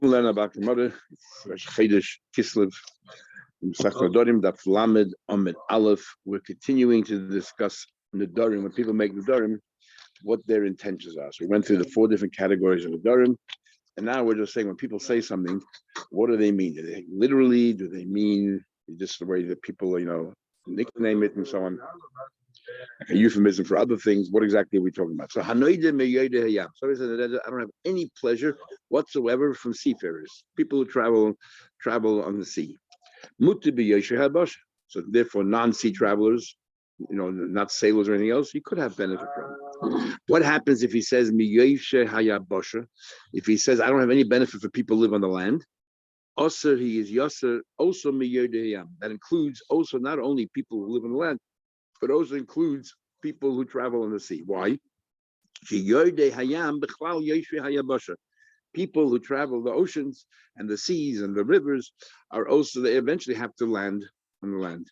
Learn about the mother. It's Chedesh Kislev, Nedarim Daf Lamed Amid Aleph. We're continuing to discuss Nedarim. When people make Nedarim, what their intentions are. So we went through the 4 different categories of Nedarim, and now we're just saying when people say something, what do they mean? Do they literally? Do they mean just the way that people, nickname it and so on? A euphemism for other things. What exactly are we talking about? So Hanoide Meyoide Hayam. Somebody says, I don't have any pleasure whatsoever from seafarers, people who travel on the sea. Mutu b'yosher habasha. So therefore, non-sea travelers, not sailors or anything else, you could have benefit from. What happens if he says Miyosher hayabasha? If he says I don't have any benefit for people who live on the land, also he is Yasser also Meyoide Hayam. That includes also not only people who live on the land, but also includes people who travel on the sea. Why? People who travel the oceans and the seas and the rivers are also, they eventually have to land on the land.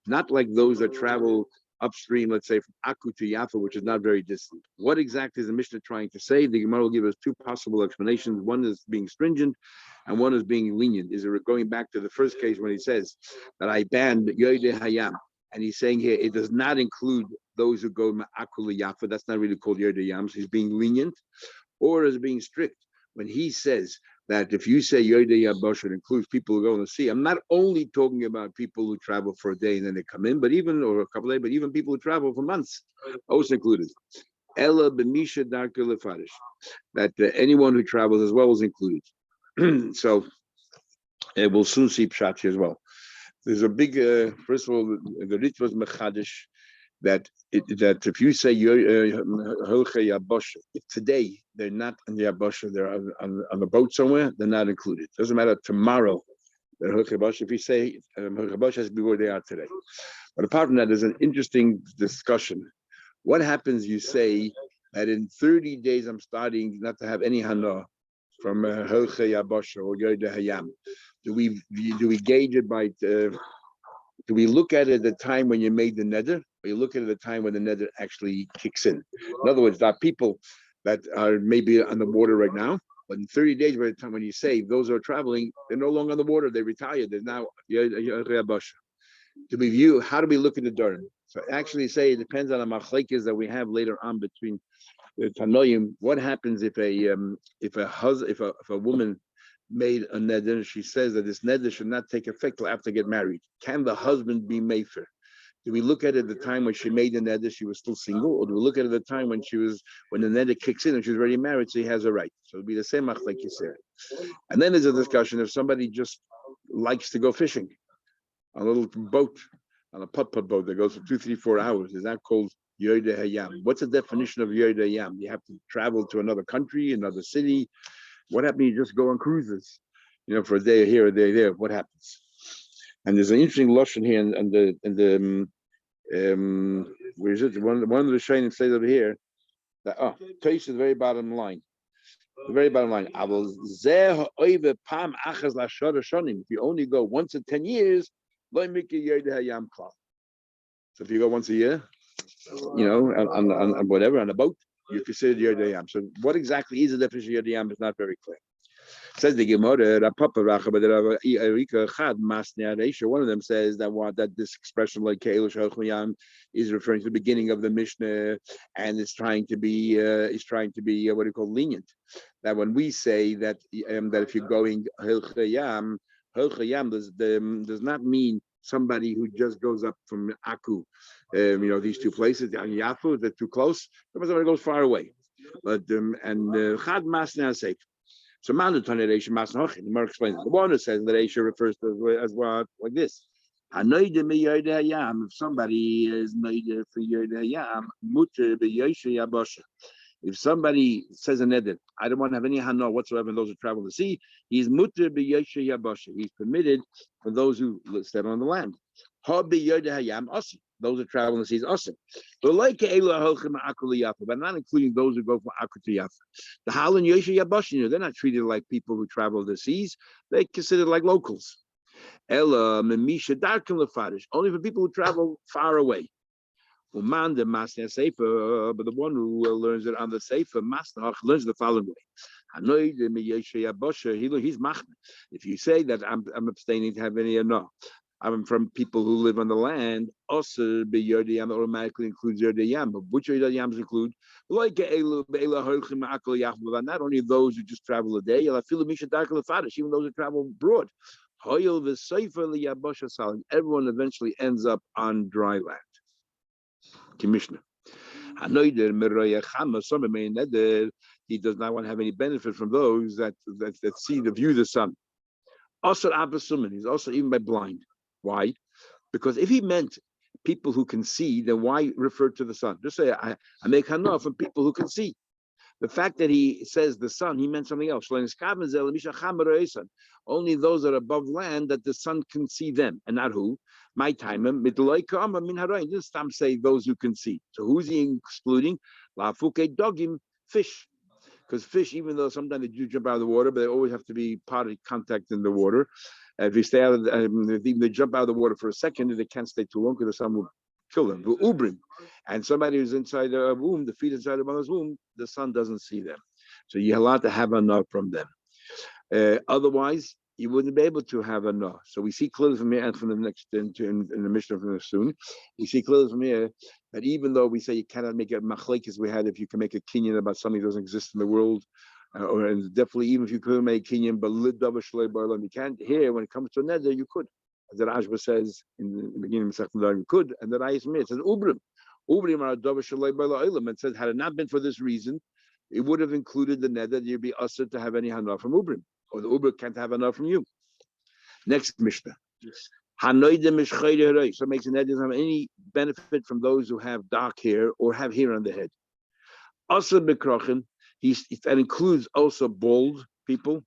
Not like those that travel upstream, let's say from Aku to Yafa, which is not very distant. What exactly is the Mishnah trying to say? The Gemara will give us 2 possible explanations. One is being stringent and one is being lenient. Is it going back to the first case when he says that I banned Yoide Hayam? And he's saying here it does not include those who go Aku to Yafa. That's not really called Yoide Hayam. So he's being lenient, or is being strict when he says that if you say Yoide Yabosh, it includes people who go on the sea. I'm not only talking about people who travel for a day and then they come in, or a couple of days, but even people who travel for months, also included. Ella b'misha darka lefarish, that anyone who travels as well is included. So we'll soon see pshat here as well. There's a big, first of all, the Rit was mechadish, that if you say if today they're not in the Yabasha, they're on a boat somewhere, they're not included. Doesn't matter tomorrow. If you say Yabasha has to be where they are today. But apart from that, there's an interesting discussion. What happens? You say that in 30 days I'm starting not to have any hana from Yabasha or Yoda Hayam. Do we gauge it by? Do we look at it at the time when you made the neder, or you look at it at the time when the neder actually kicks in? In other words, there are people that are maybe on the water right now, but in 30 days, by the time when you say those who are traveling, they're no longer on the water, they retired, they're now to be viewed. How do we look at the Nedarim? So actually say it depends on the machlekes that we have later on between the Tanoim. What happens if a woman made a neder, she says that this neder should not take effect till after they get married. Can the husband be mefer? Do we look at it at the time when she made the neder, she was still single, or do we look at it at the time when the neder kicks in and she's already married, so he has a right? So it'll be the same like you said. And then there's a discussion if somebody just likes to go fishing on a little boat, on a putt-putt boat that goes for 2, 3, 4 hours. Is that called Yoda Hayam? What's the definition of Yoda Hayam? You have to travel to another country, another city. What happens? You just go on cruises, for a day here, a day there. What happens? And there's an interesting lashon here, and the where is it? One of the Shainim says over here that Taish is the very bottom line. The very bottom line. If you only go once in 10 years, so if you go once a year, on whatever, on a boat, you consider Yoda Hayam. So what exactly is the definition of Yoda Hayam is not very clear. Says the Gemara, one of them says that this expression like Ke'ilu is referring to the beginning of the Mishnah, and it's trying to be what do you call lenient. That when we say that if you're going Hilchayam does not mean somebody who just goes up from Aku, these 2 places, Yafu, they're too close. Somebody goes far away. But Chad Masna sake. So mandatory Reisha Masna Hochin. The Gemara explains it. The one that says that Reisha refers to as what like this. If somebody is noide for Yoda Hayam, muter b'yosher yabasha. If somebody says a neder, I don't want to have any hana whatsoever in those who travel the sea, he's muter b'yosher yabasha. He's permitted for those who stand on the land. Ha b'yoda hayam asi. Those who travel the sea is asi. But not including those who go from Aku to Yafa. The Hal and Yosher yabasha, they're not treated like people who travel the seas. They're considered like locals. Ella memisha darkim lefarish. Only for people who travel far away. Uman the Masna Sefer, but the one who learns it on the Sefer, Masnach, learns the following way. He's machna. If you say that I'm abstaining to have any or no, I'm from people who live on the land, also b'yodiyam automatically includes yodiyam. But which yodiyams include? Not only those who just travel a day, even those who travel abroad. Everyone eventually ends up on dry land. Commissioner. He does not want to have any benefit from those that see the view the sun. Also, he's also even by blind. Why? Because if he meant people who can see, then why refer to the sun? Just say I make hana from people who can see. The fact that he says the sun, he meant something else. Only those that are above land that the sun can see them, and not who. My time, didn't Stam say those who can see. So who's he excluding? Dogim, fish. Because fish, even though sometimes they do jump out of the water, but they always have to be part of contact in the water. If you stay out of, if they jump out of the water for a second, they can't stay too long because the sun will kill them. Ubrim, and somebody who's inside a womb, the feet inside the mother's womb, the sun doesn't see them, so you're allowed to have enough from them. Otherwise, you wouldn't be able to have enough. So we see clearly from here and from the next in the Mishnah from soon. We see clearly from here that even though we say you cannot make a machlekes we had if you can make a kinyan about something that doesn't exist in the world, or and definitely even if you could make kinyan, but you can't. Here, when it comes to neder, you could. As the Rashba says in the beginning of the second you could, and the Rayis Mir says ubrim are davar shalei ba'la. It says had it not been for this reason, it would have included the neder that you'd be usher to have any hana from ubrim, or the ubrim can't have enough from you. Next Mishnah. So it makes a neder doesn't have any benefit from those who have dark hair or have hair on the head. Also bekrochin, that includes also bald people.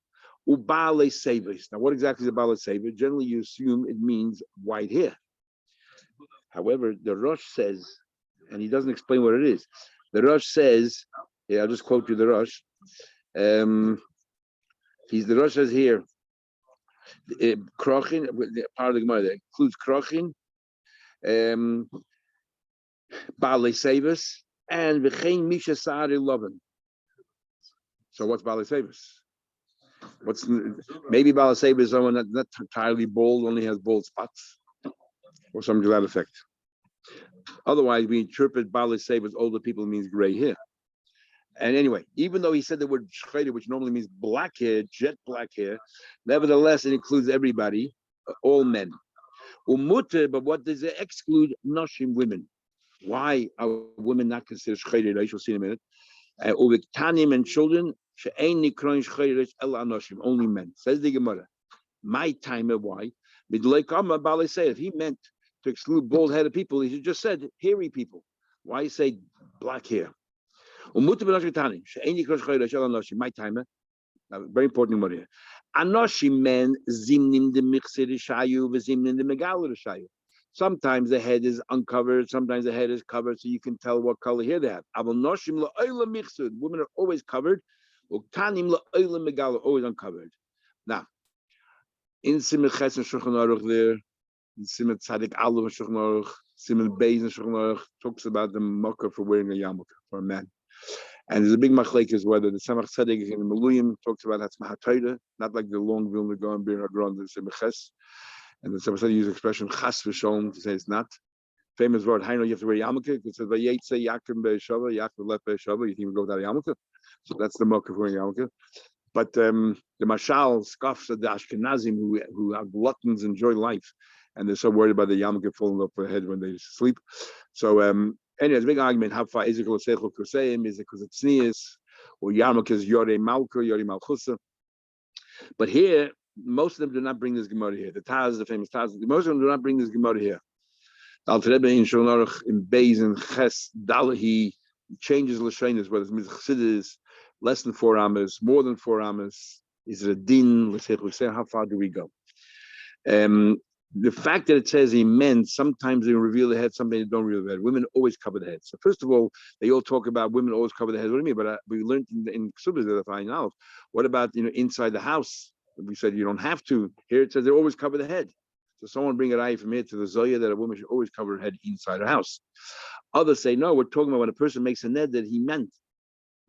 Ubale savers. Now, what exactly is a bale saver? Generally, you assume it means white hair. However, the Rosh says, and he doesn't explain what it is. The Rosh says, I'll just quote you the Rosh. The Rosh says here, krochin, part of the Gemara that includes krochin, bale savers, and v'chein misha sari loven. So what's bale savers? Maybe Bala Saber is someone that's not entirely bald, only has bald spots, or something to that effect. Otherwise, we interpret Bala Saber as older people means gray hair. And anyway, even though he said the word shcheda, which normally means black hair, jet black hair, nevertheless, it includes everybody, all men. But what does it exclude? Noshim, women. Why are women not considered shcheda? I shall see in a minute. Tanim and children. Only men. Says the Gemara. My time of why? If he meant to exclude bald-headed people, he should just said hairy people. Why say black hair? My time. Very important word here. Anoshim men zimnim the mixir shayu v'zimnim the megaler shayu. Sometimes the head is uncovered, sometimes the head is covered, so you can tell what color hair they have. Women are always covered. Always uncovered. Now, in Simon Ches and Shulchan Aruch there, in Simon Tzadik Aleph and Shulchan Aruch, Simon Beis and Shulchan Aruch talks about the makkah for wearing a yarmulke for a man. And there's a big machlekes whether the Samach Tzedek in the Meluyim talks about that's Mahatayda, not like the long Vilna Gaon Bir Hagron in Simon Ches. And the Samach Tzedek uses the expression Chas v'Sholom to say it's not. Famous word, Haino, you have to wear yarmulke. It says Vayetze Yakim Be'eshava, Yakim Lef Be'eshava. You think we go without a yarmulke? So that's the makkah for wearing yarmulke. But the Mashal scoffs at the Ashkenazim who have gluttons, enjoy life, and they're so worried about the yarmulke falling off their head when they sleep. So anyway, it's a big argument. How far is it because it's sneeze, or yarmulke is Yorei Malka, Yorei Malchusa? But here, most of them do not bring this Gemara here. The Taz, the famous Taz, most of them do not bring this Gemara here. Alter Rebbe in Shulchan Aruch in Beis and Ches Dal he changes l'shainis, whether it's mitzchidis, less than 4 amas, more than 4 amas. Is it a din? Let's say how far do we go? The fact that it says in men, sometimes they reveal the head, sometimes they don't reveal the head. Women always cover the head. So first of all, they all talk about women always cover the head. What do you mean? But we learned in Ksubas that I know. What about inside the house? We said you don't have to. Here it says they always cover the head. So someone bring an eye from here to the Zoya that a woman should always cover her head inside her house. Others say, no, we're talking about when a person makes a ned that he meant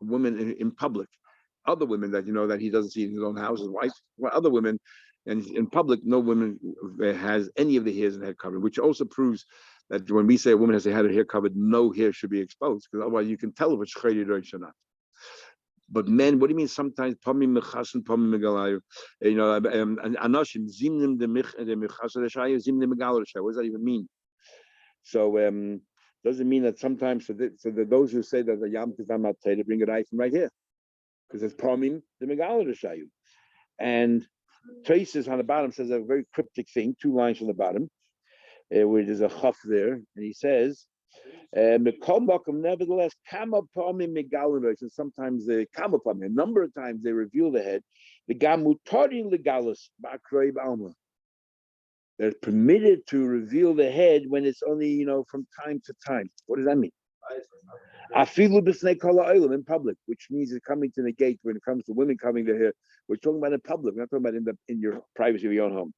women in public. Other women that that he doesn't see in his own house, his wife. Well, other women, and in public, no woman has any of the hairs in the head covered, which also proves that when we say a woman has had her hair covered, no hair should be exposed, because otherwise you can tell if it's chayrid or not. But men, what do you mean sometimes? Pamim mechasen, pamim megalayu. Anashim zimnim the mechasen reshayu, zimnim megalu reshayu. What does that even mean? So doesn't mean that sometimes so that those who say that the yam tivam they bring an eye from right here, because it's pamim the megalu reshayu. And Traces on the bottom says a very cryptic thing, 2 lines from the bottom, where there's a chaf there, and he says, nevertheless, and sometimes they come upon a number of times they reveal the head. The gamutarin legalis ba'kroi ba'alma. They're permitted to reveal the head when it's only from time to time. What does that mean? Afilu b'snei kol ha'olam, in public, which means it's coming to negate when it comes to women coming to here. We're talking about in public. We're not talking about in your privacy of your own home.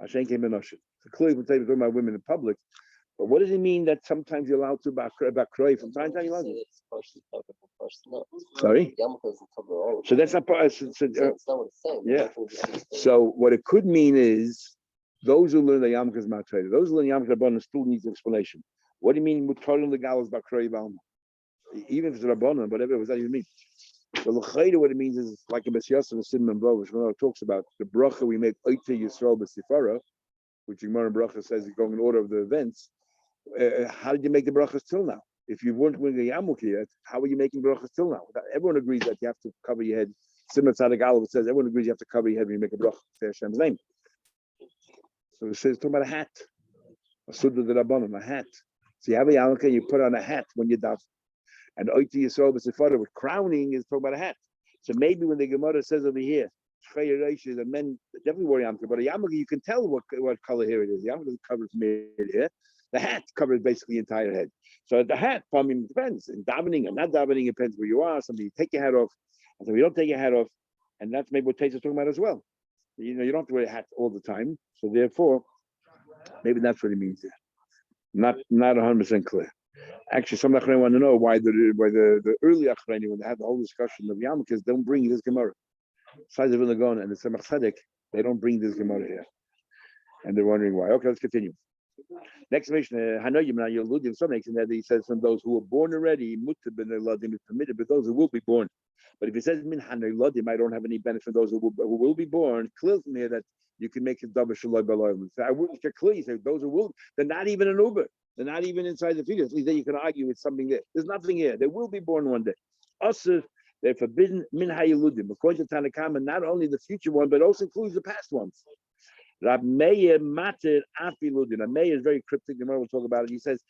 Hashem came in Oshit. So clearly, we're talking about women in public. But what does it mean that sometimes you're allowed to bakroi from time to time? You're allowed to. Sorry. So that's not part. So, that's not what it's saying. Yeah. So what it could mean is those who learn the Yamkas Matreda, those who learn Yamkas Rabbanon still needs explanation. What do you mean mutarin legalos bakroi b'alma? Even if it's Rabbanon, whatever, what does that even mean? So l'chayda, what it means is like a Mesias and a Simon Bo, which Gemara talks about the bracha we make Oite Yisrael b'Sifara, which Gemara bracha says is going in order of the events. How did you make the brachas till now? If you weren't winning the Yamuk yet, how are you making brachas till now? Everyone agrees that you have to cover your head. Simon Tzadik Aleph says everyone agrees you have to cover your head when you make a bracha to Hashem's name. So it says talking about a hat, a suda de rabbanon, a hat. So you have a yarmulke, you put on a hat when you daven. And Oiti Yisrael b'Sifara with crowning is talking about a hat. So maybe when the Gemara says over here, the men definitely wear yarmulke, but a yarmulke you can tell what color hair it is. The yarmulke covers mid hair. The hat covers basically the entire head. So the hat, I mean, depends. In davening and not davening, it depends where you are. Some you take your hat off, and some you don't take your hat off, and that's maybe what Tate is talking about as well. You don't have to wear a hat all the time. So therefore, maybe that's what he means there. Not 100% clear. Actually, some Achrayim want to know why the early Achrayim, when they had the whole discussion of Yarmulkes, don't bring this Gemara. Besides the Vilagon and the Tzemach Tzedek, they don't bring this Gemara here. And they're wondering why. Okay, let's continue. Next mission, Hanoyim, some makes in that he says from those who were born already, Mutabin is permitted, but those who will be born. But if he says Min Hanoyim, I don't have any benefit from those who will be born, clear from here that you can make a double shaloi b'aloyim. I wouldn't clearly say those who will, they're not even an Uber. They're not even inside the fetus. At least then you can argue it's something there. There's nothing here. They will be born one day. Asr, they're forbidden min hayeludim. According to Tanakama, not only the future one, but also includes the past ones. Rab Meir matir afiludim. Rab Meir is very cryptic. The Gemara will talk about it. He says,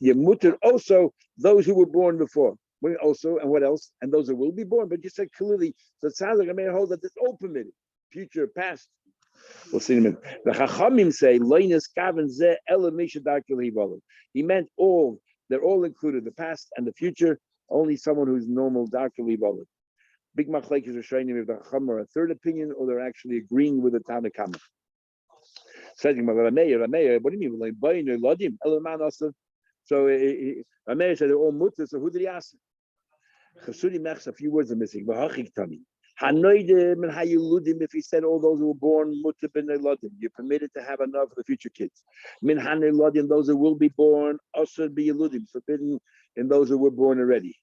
"Yemutir also those who were born before." Also, and what else? And those who will be born. But you said clearly, so it sounds like Rab Meir holds that it's all permitted, future, past. We'll see in a minute. The Chachamim say, "Loinas kaven ze elamisha darkil hibalim." He meant all; they're all included, the past and the future. Only someone who's normal darkil hibalim. Big machlekes are showing if the Chachamim are a third opinion, or they're actually agreeing with the Tanakama. Says Rameir, what do you mean? So Rameir said they're all mutter. So who did he ask? Chasudi Mechs, a few words are missing. If he said all those who were born mutter ben elodim, you're permitted to have enough for the future kids. Min hanelodim, those who will be born, asur be eludim, forbidden in those who were born already.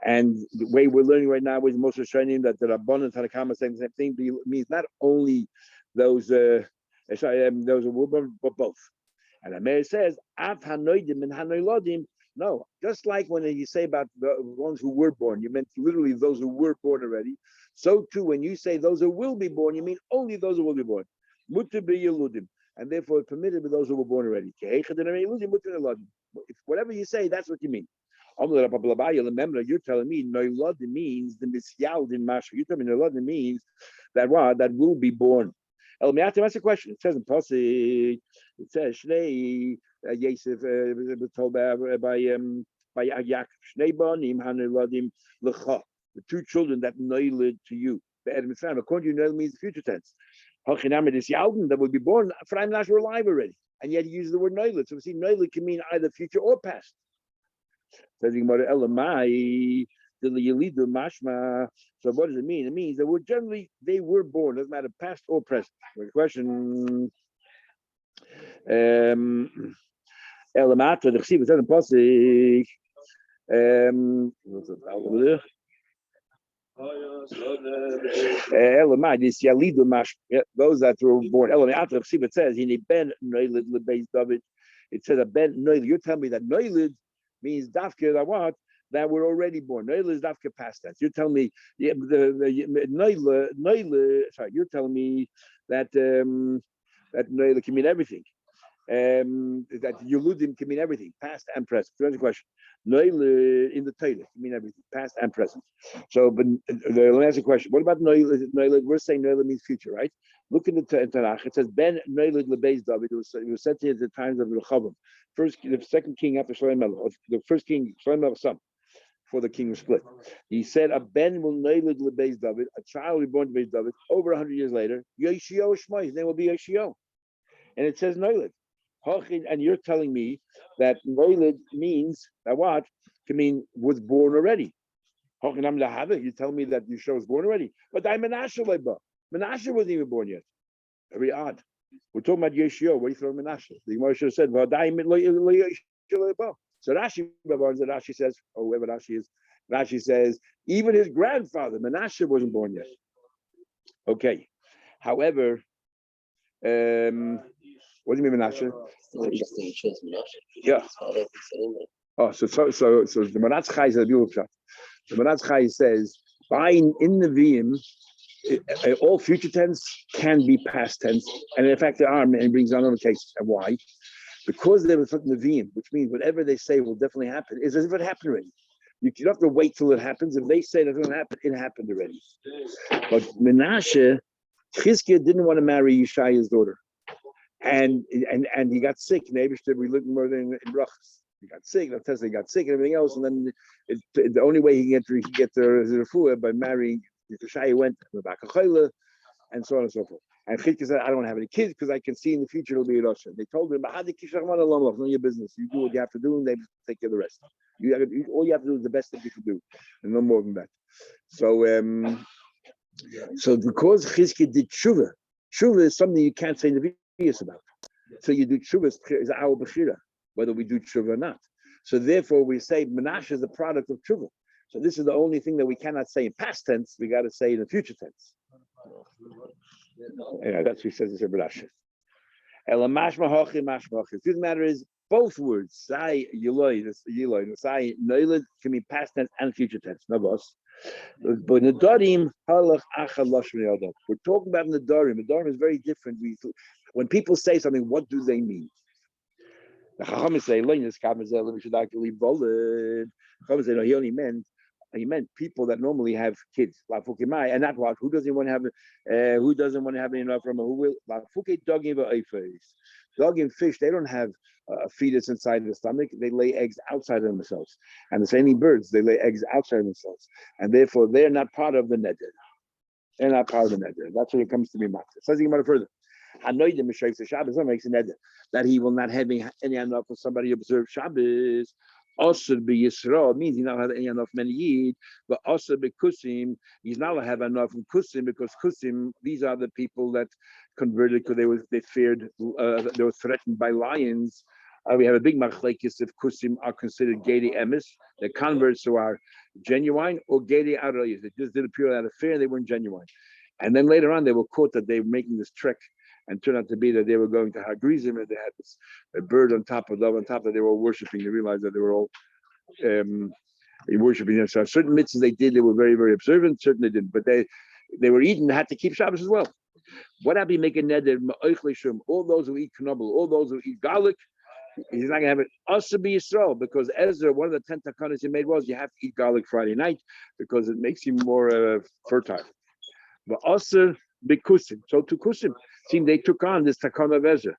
And the way we're learning right now is Moshe Shainim that the Rabbanan and Tanakama saying the same thing means not only those who were born, but both. And Amir says, Av hanoidim and hanoilodim. No, just like when you say about the ones who were born, you meant literally those who were born already. So too, when you say those who will be born, you mean only those who will be born. Mutter be yeludim, and therefore permitted with those who were born already. If whatever you say, that's what you mean. You're telling me noilodim means the misyaldin masha. You tell me noilodim means that what that will be born. El Miatim, that's a question. It says in Pasuk, it says Shnei Yosef was told by Yaakov, Shnei Banim Haniladim Lecha, the two children that noiled to you. According to you, noiled means future tense. That would be born. Ephraim and Menashe were alive already, and yet he uses the word noilid. So we see noilid can mean either future or past. Says the Gemara, Elamai, the Yelidu Mashma. So what does it mean? It means that they were born, doesn't matter past or present. The question, Elamata, the Chsiv, says in Pasik, Elamai, this Yelidu Mashma, those that were born. Elamata, the Chsiv, it says, in a Ben Noilid Lebeis David, it says a Ben Noilid. You're telling me that Noilid means Dafka that what? That we're already born. Noila is Dafka past tense. You're telling me sorry, you're telling me that that Noila can mean everything. That Yuludim can mean everything, past and present. So that's the question. Noila in the Torah can mean everything, past and present. So, but let me ask you a question. What about Noila? Noila, we're saying Noila means future, right? Look in the Tanakh. It says Ben Noila lebeis David. It was said to at the times of Rechavam. The second king after Shlomo, the first king, Shlomo's son, before the king was split. He said, "A ben will noilid lebeis David, a child will be born to Beis David." Over 100 years later, Yoshio Shmai, his name will be Yoshio, and it says noilid. And you're telling me that noilid means that what? Can mean was born already. You tell me that Yoshio was born already, but I Menashe leba. Menashe wasn't even born yet. Very odd. We're talking about Yeshua. What do you throw Menashe? The Gemara should have said, so Rashi says, or whoever Rashi says, even his grandfather, Menashe, wasn't born yet. Okay. However, what do you mean Menashe? Yeah. Oh, so the Maratz Chai is a beautiful shot. The Maratz Chai says, in the Vim, all future tense can be past tense, and in fact, there are, and brings on other cases. And why? Because they were from Nevi'im, which means whatever they say will definitely happen, is as if it happened already. You don't have to wait till it happens. If they say that it's going to happen, it happened already. But Menashe, Chizkiah didn't want to marry Yeshaya's daughter, and he got sick. We looked more than in Brachas. He got sick. He got sick and everything else, and then the only way he can get the refuah by marrying. Yeshaya went to the back of Chayla, and so on and so forth. And Chizkiah said, I don't want to have any kids because I can see in the future it'll be a Russia. They told him, none of your business. You do what you have to do, and they take care of the rest. All you have to do is the best that you can do, and no more than that. So, so because Chizkiah did tshuva is something you can't say Nevi'us about. So you do tshuva is our bechira, whether we do tshuva or not. So therefore, we say Menashe is a product of tshuva. So this is the only thing that we cannot say in past tense. We got to say in the future tense. Yeah, that's what he says in Rashi. The truth of the matter is, both words, sai yiloy, sai noilid, can be past tense and future tense. Navos. But Nedarim halach achad lashon yadam. We're talking about Nedarim. Nedarim is very different. When people say something, what do they mean? The Chachamim say, no, he meant people that normally have kids, and not what. Who doesn't want to have? Who doesn't want to have enough from? Who will? Dog and fish, they don't have a fetus inside the stomach. They lay eggs outside of themselves. And the same birds, they lay eggs outside of themselves, and therefore they're not part of the neder. They're not part of the neder. That's when it comes to be matzah. Says he about further. Hanoidim Shabbos makes a neder that he will not have any enough for somebody who observes Shabbos. Also be Yisrael means he's not have any enough many yid, but also be Kusim, he's not have enough from Kusim because Kusim, these are the people that converted because they feared they were threatened by lions. We have a big machlekes if Kusim are considered Gedi Emes, the converts who are genuine, or Gedi Arayis. They just did it purely out of fear, they weren't genuine. And then later on, they were caught that they were making this trek, and turned out to be that they were going to Hagrizim, and they had this a bird on top of them, on top that they were all worshiping. They realized that they were all worshiping them. So certain mitzvahs they did, they were very, very observant. Certain they didn't, but they were eating, they had to keep Shabbos as well. What happened? Make a neder? All those who eat knobel, all those who eat garlic, he's not gonna have it. Also be Yisrael, because Ezra, one of the 10 takanas he made was you have to eat garlic Friday night because it makes you more fertile. But also be kusim. So to kusim, see they took on this takana of Ezra,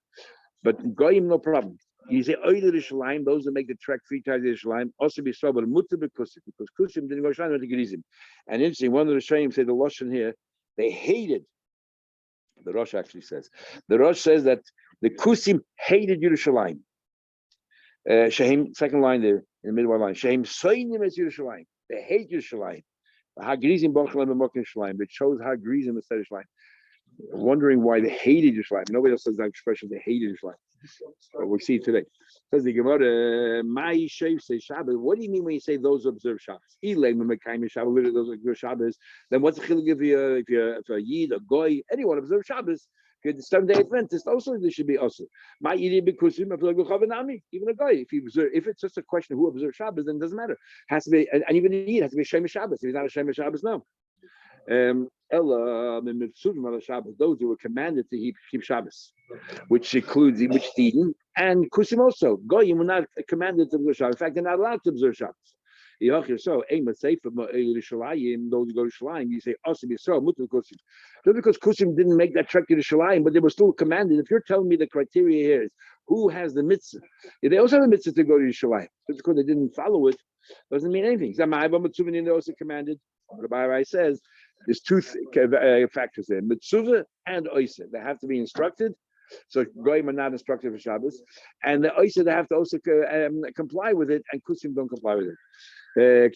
but goyim no problem. You say oiler Yerushalayim, those that make the trek 3 times Yerushalayim, also be so, but mutter be kusim because kusim didn't go Yerushalayim to Gerizim. And interesting, one of the Shayim said the lashon here, they hated The Rosh actually says. The Rosh says that the Kusim hated Yerushalayim. Shehem, second line there, in the middle line. Shehem soinim es Yerushalayim. They hate Yerushalayim. Hagrizim b'Yerushalayim b'mokim Yerushalayim. It shows Hagrizim instead of Yerushalayim. Wondering why they hated Yerushalayim. Nobody else says that expression. They hated Yerushalayim. But we see it today. Says the Gemara, "My Shev say Shabbos." What do you mean when you say those who observe Shabbos? Those who observe Shabbos. Then what's the chiluk if a Yid, a Goy, anyone observes Shabbos? If you're the 7th-day Adventist, also there should be also. My Yid bikusim even a Goy. If it's just a question of who observes Shabbos, then it doesn't matter. Has to be, and even a Yid has to be a Shem Shabbos. If he's not a Shem Shabbos, no. Those who were commanded to keep Shabbos, which includes which Eden and Kusim also. Goyim were not commanded to observe Shabbos. In fact, they're not allowed to observe Shabbos. So, those who go to Shalayim, you say Asim Yisrael Mutar Kusim. Just because Kusim didn't make that trek to the Shalayim, but they were still commanded. If you're telling me the criteria here is who has the mitzvah, they also have a mitzvah to go to the Shalayim. Just because they didn't follow it doesn't mean anything. They're also commanded. The Bible says there's two factors there: mitzvah and oisa. They have to be instructed. So goyim are not instructed for Shabbos, and the oisa they have to also comply with it, and kusim don't comply with it. The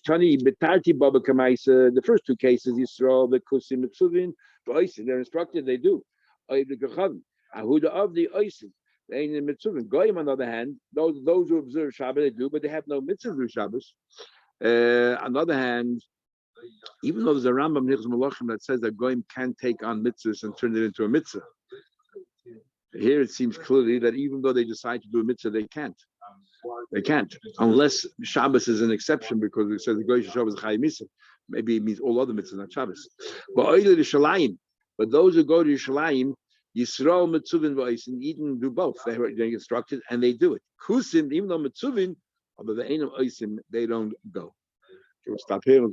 first two cases, Yisrael, the kusim, mitzuvin, the oisa, they're instructed. They do. Ahuda of the oisa. They ain't in mitzvah. Goyim, on the other hand, those who observe Shabbos, they do, but they have no mitzvah for Shabbos. On the other hand, even though there's a Rambam Nichos Malachim that says that Goyim can take on mitzvahs and turn it into a mitzvah, here it seems clearly that even though they decide to do a mitzvah, they can't. They can't, unless Shabbos is an exception, because it says the Goyish Shabbos is Chayim Misa. Maybe it means all other mitzvahs, not Shabbos. But those who go to Yerushalayim, Yisrael Mitzuvin v'Oisin, Eden do both. They're instructed and they do it. Kusim, even though Mitzuvin, although they ain't Oisim, they don't go. We'll stop here.